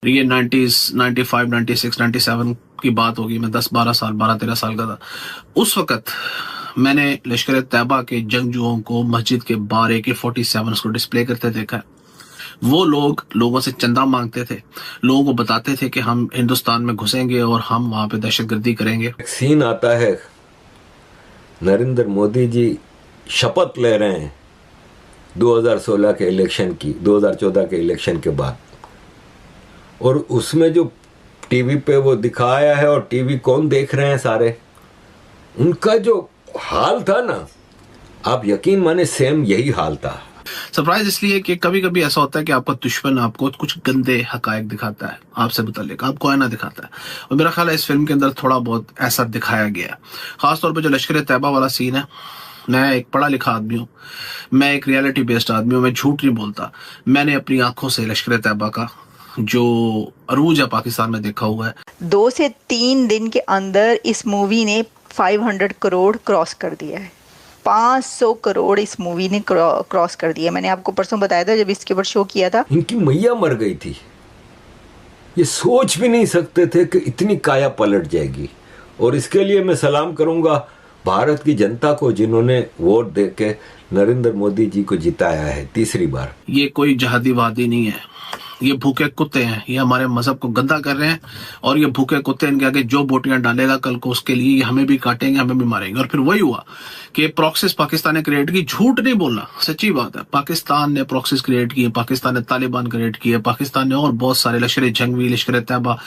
ये 90s 95 96 97 की बात होगी। मैं 10-12 साल 12-13 साल का था उस वक्त। मैंने लश्कर तैयबा के जंगजुओं को मस्जिद के बाहर AK-47 को डिस्प्ले करते देखा है। वो लोग लोगों से चंदा मांगते थे, लोगों को बताते थे कि हम हिंदुस्तान में घुसेंगे और हम वहां पे दहशतगर्दी करेंगे। सीन आता है, नरेंद्र मोदी जी शपथ ले रहे हैं 2016 के इलेक्शन की, 2014 के इलेक्शन के बाद, और उसमें जो टीवी पे वो दिखाया है और टीवी कौन देख रहे हैं सारे, उनका जो हाल था ना, आप यकीन माने सेम यही हाल था। सरप्राइज इसलिए कि कभी कभी ऐसा होता है कि आपका दुश्मन आपको कुछ गंदे हकायक दिखाता है, आपसे मुताल्लिक आपको आईना दिखाता है, और मेरा ख्याल है इस फिल्म के अंदर थोड़ा बहुत ऐसा दिखाया गया है। खासतौर पर जो लश्कर तैयबा वाला सीन है, मैं एक पढ़ा लिखा आदमी हूँ, मैं एक रियलिटी बेस्ड आदमी हूँ, मैं झूठ नहीं बोलता। मैंने अपनी आंखों से लश्कर तैयबा का जो अरूज है पाकिस्तान में देखा हुआ है। 2 से 3 दिन के अंदर इस मूवी ने 500 करोड़ क्रॉस कर दिया है। 500 करोड़ इस मूवी ने क्रॉस कर दिया। मैंने आपको परसों बताया था जब इसके ऊपर शो किया था। इनकी मैया मर गई थी, ये सोच भी नहीं सकते थे कि इतनी काया पलट जाएगी। और इसके लिए मैं सलाम करूंगा भारत की जनता को, जिन्होंने वोट देके नरेंद्र मोदी जी को जिताया है तीसरी बार। ये कोई जहादीवादी नहीं है, ये भूखे कुत्ते हैं, ये हमारे मजहब को गंदा कर रहे हैं, और ये भूखे कुत्ते इनके आगे जो बोटियां डालेगा कल को उसके लिए ये हमें भी काटेंगे, हमें भी मारेंगे। और फिर वही हुआ कि प्रॉक्सिस पाकिस्तान ने क्रिएट की। झूठ नहीं बोलना, सच्ची बात है, पाकिस्तान ने प्रॉक्सिस क्रिएट की है, पाकिस्तान ने तालिबान क्रिएट की है, पाकिस्तान ने और बहुत सारे लश्कर जंगवी, लश्कर तैयबा,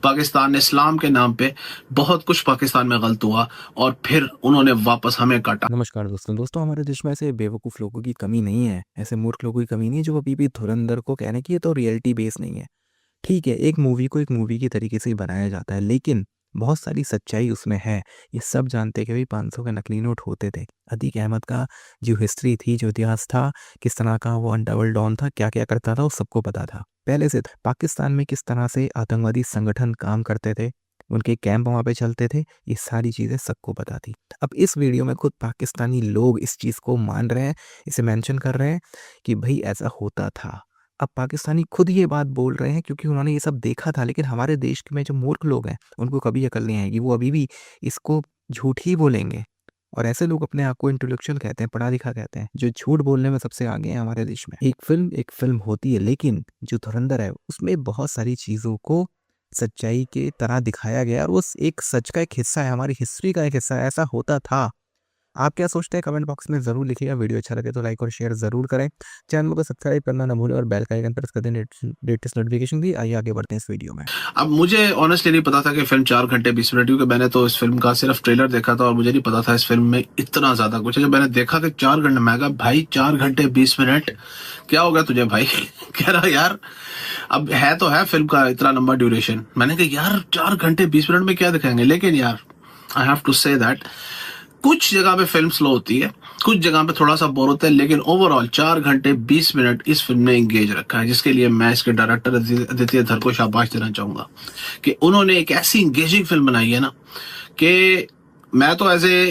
पाकिस्तान ने इस्लाम के नाम पे बहुत कुछ पाकिस्तान में गलत हुआ, और फिर उन्होंने वापस हमें काटा। नमस्कार दोस्तों, हमारे देश में ऐसे बेवकूफ़ लोगों की कमी नहीं है, ऐसे मूर्ख लोगों की कमी नहीं है जो अभी भी धुरंधर को कहने की ये तो रियलिटी बेस नहीं है। ठीक है, एक मूवी को एक मूवी की तरीके से ही बनाया जाता है, लेकिन बहुत सारी सच्चाई उसमें है। ये सब जानते कि भाई 500 के नकली नोट होते थे। अतीक अहमद का जो हिस्ट्री थी, जो इतिहास था, किस तरह का वो डबल डॉन था, क्या क्या करता था, वो सबको पता था पहले से। पाकिस्तान में किस तरह से आतंकवादी संगठन काम करते थे, उनके कैंप वहाँ पे चलते थे, ये सारी चीज़ें सबको पता थी। अब इस वीडियो में खुद पाकिस्तानी लोग इस चीज़ को मान रहे हैं, इसे मेंशन कर रहे हैं कि भाई ऐसा होता था। अब पाकिस्तानी खुद ये बात बोल रहे हैं क्योंकि उन्होंने ये सब देखा था, लेकिन हमारे देश में जो मूर्ख लोग हैं उनको कभी अकल नहीं आएगी, वो अभी भी इसको झूठ ही बोलेंगे। और ऐसे लोग अपने आप को इंटेलेक्चुअल कहते हैं, पढ़ा लिखा कहते हैं, जो झूठ बोलने में सबसे आगे हैं हमारे देश में। एक फिल्म होती है, लेकिन जो धुरंधर है उसमें बहुत सारी चीज़ों को सच्चाई के तरह दिखाया गया, और वो एक सच का एक हिस्सा है, हमारी हिस्ट्री का एक हिस्सा है, ऐसा होता था। आप क्या सोचते हैं कमेंट बॉक्स में ज़रूर लिखिएगा। वीडियो अच्छा लगे तो लाइक और शेयर ज़रूर करें, चैनल को सब्सक्राइब करना ना भूलें और बेल का आइकन प्रेस कर दें लेटेस्ट नोटिफिकेशन भी। आइए आगे बढ़ते हैं इस वीडियो में। अब मुझे ऑनेस्टली नहीं पता था कि फिल्म 4 घंटे 20 मिनट, क्योंकि मैंने तो इस फिल्म का सिर्फ ट्रेलर देखा था और मुझे नहीं पता था इस फिल्म में इतना ज्यादा कुछ है। जब मैंने देखा कि 4 घंटे, मैं कहा भाई 4 घंटे 20 मिनट क्या हो गया तुझे भाई? कह रहा यार अब है तो है फिल्म का इतना लंबा ड्यूरेशन। मैंने कहा यार 4 घंटे 20 मिनट में क्या दिखाएंगे? लेकिन यार I have to say that कुछ जगह पे फिल्म स्लो होती है, कुछ जगह पे थोड़ा सा बोर होता है, लेकिन ओवरऑल 4 घंटे 20 मिनट इस फिल्म ने एंगेज रखा है, जिसके लिए मैं इसके डायरेक्टर आदित्य धर को शाबाश देना चाहूंगा कि उन्होंने एक ऐसी एंगेजिंग फिल्म बनाई है ना कि मैं तो एज ए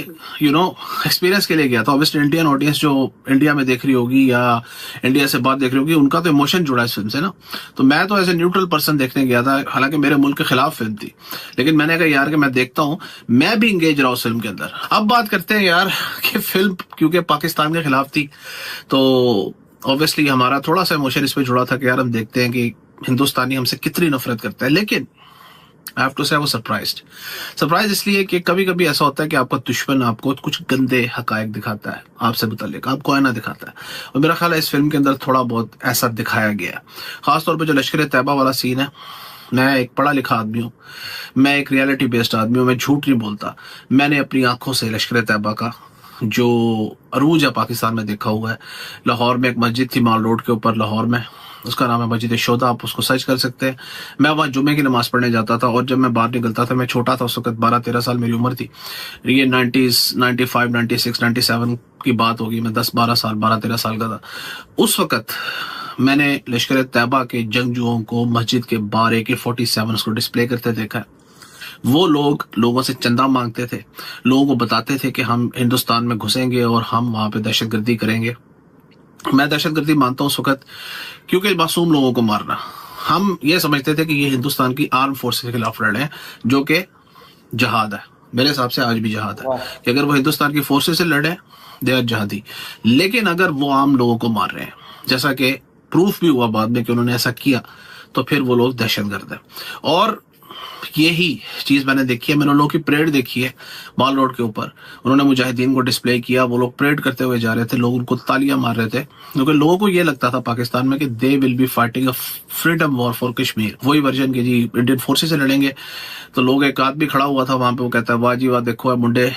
एक्सपीरियंस के लिए गया था। ऑब्वियसली इंडियन ऑडियंस जो इंडिया में देख रही होगी या इंडिया से बात देख रही होगी, उनका तो इमोशन जुड़ा है इस फिल्म से ना। तो मैं तो एज ए न्यूट्रल पर्सन देखने गया था, हालांकि मेरे मुल्क के खिलाफ फिल्म थी, लेकिन मैंने कहा यार कि मैं देखता हूं, मैं भी इंगेज रहा उस फिल्म के अंदर। अब बात करते हैं यार कि फिल्म क्योंकि पाकिस्तान के खिलाफ थी, तो ऑब्वियसली हमारा थोड़ा सा इमोशन इस पर जुड़ा था कि यार हम देखते हैं कि हिंदुस्तानी हमसे कितनी नफरत करता है। लेकिन आई हैव टू से आई वाज सरप्राइज इसलिए कि कभी कभी ऐसा होता है कि आपका दुश्मन आपको कुछ गंदे हकायक दिखाता है, आपसे मुताल्लिक आपको आईना दिखाता है, और मेरा ख्याल है इस फिल्म के अंदर थोड़ा बहुत ऐसा दिखाया गया है। खासतौर पर जो लश्कर तैयबा वाला सीन है, मैं एक पढ़ा लिखा आदमी हूँ, मैं एक रियलिटी बेस्ड आदमी हूँ, मैं झूठ नहीं बोलता। मैंने अपनी आंखों से लश्कर तैयबा का जो अरूज है पाकिस्तान में देखा हुआ है। लाहौर में एक मस्जिद थी माल रोड के ऊपर, लाहौर में, उसका नाम है मस्जिद शोदा, आप उसको सर्च कर सकते हैं। मैं वहाँ जुमे की नमाज पढ़ने जाता था, और जब मैं बाहर निकलता था, मैं छोटा था उस वक्त, 12-13 साल मेरी उम्र थी। ये 90s 95 96 97 की बात होगी। मैं 10-12 साल 12-13 साल का था उस वक्त। मैंने लश्कर तैयबा के जंगजुओं को मस्जिद के बाहर AK-47 को डिस्प्ले करते देखा है। वो लोग लोगों से चंदा मांगते थे, लोगों को बताते थे कि हम हिंदुस्तान में घुसेंगे और हम वहां पे दहशतगर्दी करेंगे। मैं दहशतगर्दी मानता हूँ उस वक्त, क्योंकि मासूम लोगों को मारना हम ये समझते थे कि ये हिंदुस्तान की आर्म फोर्सेस के खिलाफ लड़ रहे हैं, जो कि जहाद है। मेरे हिसाब से आज भी जहाद है कि अगर वो हिंदुस्तान की फोर्सेस से लड़े दे आर जहादी। लेकिन अगर वो आम लोगों को मार रहे हैं, जैसा कि प्रूफ भी हुआ बाद में कि उन्होंने ऐसा किया, तो फिर वो लोग दहशतगर्द हैं। और यही चीज मैंने देखी है, मैंने उन लोगों की परेड देखी है माल रोड के ऊपर। उन्होंने मुजाहिदीन को डिस्प्ले किया, वो लोग परेड करते हुए जा रहे थे, लोग उनको तालियां मार रहे थे, क्योंकि लोगों को ये लगता था पाकिस्तान में कि they will be fighting a freedom war for Kashmir, वही वर्जन के जी इंडियन फोर्सेस से लड़ेंगे। तो लोग, एक आदमी खड़ा हुआ था वहां पे, वो कहता है वाह जी वाह, देखो मुंडे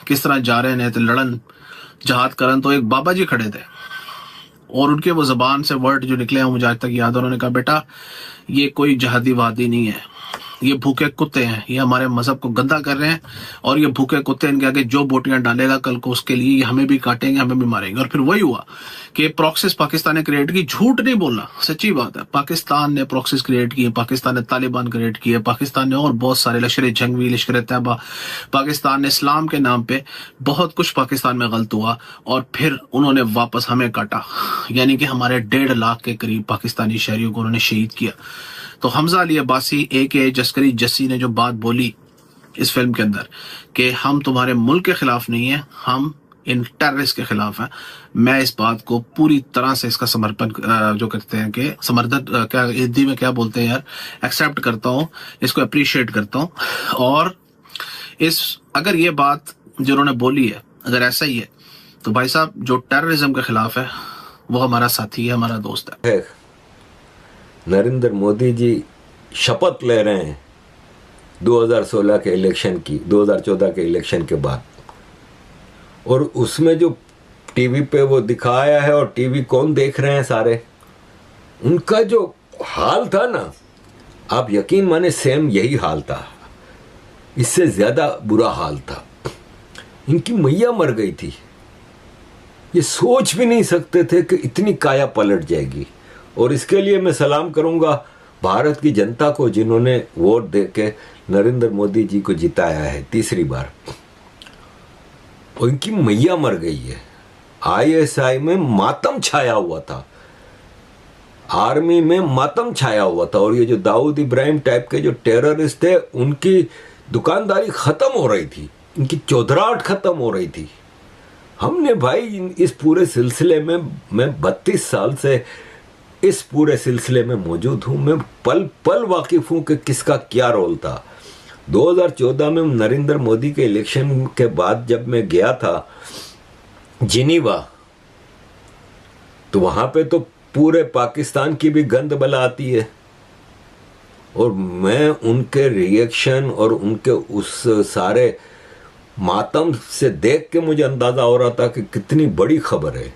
किस तरह जा रहे हैं, तो लड़न जहाद करन। तो एक बाबा जी खड़े थे और उनके वो जबान से वर्ड जो निकले हैं मुझे आज तक याद है। उन्होंने कहा बेटा ये कोई जहादी वादी नहीं है, ये भूखे कुत्ते हैं, ये हमारे मजहब को गंदा कर रहे हैं, और ये भूखे कुत्ते इनके आगे जो बोटियां डालेगा कल को उसके लिए हमें भी काटेंगे, हमें भी मारेंगे। और फिर वही हुआ कि प्रॉक्सिस पाकिस्तान ने क्रिएट की। झूठ नहीं बोलना, सच्ची बात है, पाकिस्तान ने प्रॉक्सिस क्रिएट की है, पाकिस्तान ने तालिबान क्रिएट की है, पाकिस्तान ने और बहुत सारे लश्कर जंगवी, लश्कर तैयबा, पाकिस्तान ने इस्लाम के नाम पे बहुत कुछ पाकिस्तान में गलत हुआ, और फिर उन्होंने वापस हमें काटा। यानी कि हमारे 1.5 लाख के करीब पाकिस्तानी शहरियों को उन्होंने शहीद किया। तो हमजा अली अब्बासी AK जस्करी जस्सी ने जो बात बोली इस फिल्म के अंदर कि हम तुम्हारे मुल्क के खिलाफ नहीं है, हम इन टेररिस्ट के खिलाफ हैं, मैं इस बात को पूरी तरह से इसका समर्पण जो करते हैं कि समर्थन, क्या हिंदी में क्या बोलते हैं यार, एक्सेप्ट करता हूँ, इसको अप्रिशिएट करता हूँ। और अगर ये बात जो उन्होंने बोली है अगर ऐसा ही है, तो भाई साहब जो टेररिज्म के खिलाफ है वो हमारा साथी है, हमारा दोस्त है। नरेंद्र मोदी जी शपथ ले रहे हैं 2016 के इलेक्शन की, 2014 के इलेक्शन के बाद, और उसमें जो टीवी पे वो दिखाया है, और टीवी कौन देख रहे हैं सारे, उनका जो हाल था ना, आप यकीन माने सेम यही हाल था, इससे ज्यादा बुरा हाल था। इनकी मैया मर गई थी, ये सोच भी नहीं सकते थे कि इतनी काया पलट जाएगी। और इसके लिए मैं सलाम करूंगा भारत की जनता को, जिन्होंने वोट दे के नरेंद्र मोदी जी को जिताया है तीसरी बार। उनकी मैया मर गई है। ISI में मातम छाया हुआ था, आर्मी में मातम छाया हुआ था, और ये जो दाऊद इब्राहिम टाइप के जो टेररिस्ट थे, उनकी दुकानदारी खत्म हो रही थी, इनकी चौधराहट खत्म हो रही थी। हमने भाई इस पूरे सिलसिले में, मैं 32 साल से इस पूरे सिलसिले में मौजूद हूं, मैं पल पल वाकिफ हूं कि किसका क्या रोल था। 2014 में नरेंद्र मोदी के इलेक्शन के बाद जब मैं गया था जिनीवा, तो वहां पे तो पूरे पाकिस्तान की भी गंद बला आती है, और मैं उनके रिएक्शन और उनके उस सारे मातम से देख के मुझे अंदाजा हो रहा था कि कितनी बड़ी खबर है।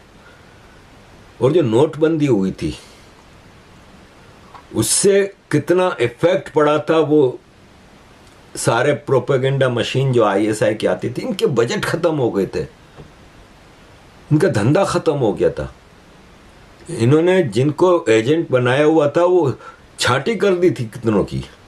और जो नोटबंदी हुई थी उससे कितना इफेक्ट पड़ा था, वो सारे प्रोपेगेंडा मशीन जो ISI की आती थी, इनके बजट खत्म हो गए थे, इनका धंधा खत्म हो गया था। इन्होंने जिनको एजेंट बनाया हुआ था वो छांटी कर दी थी कितनों की।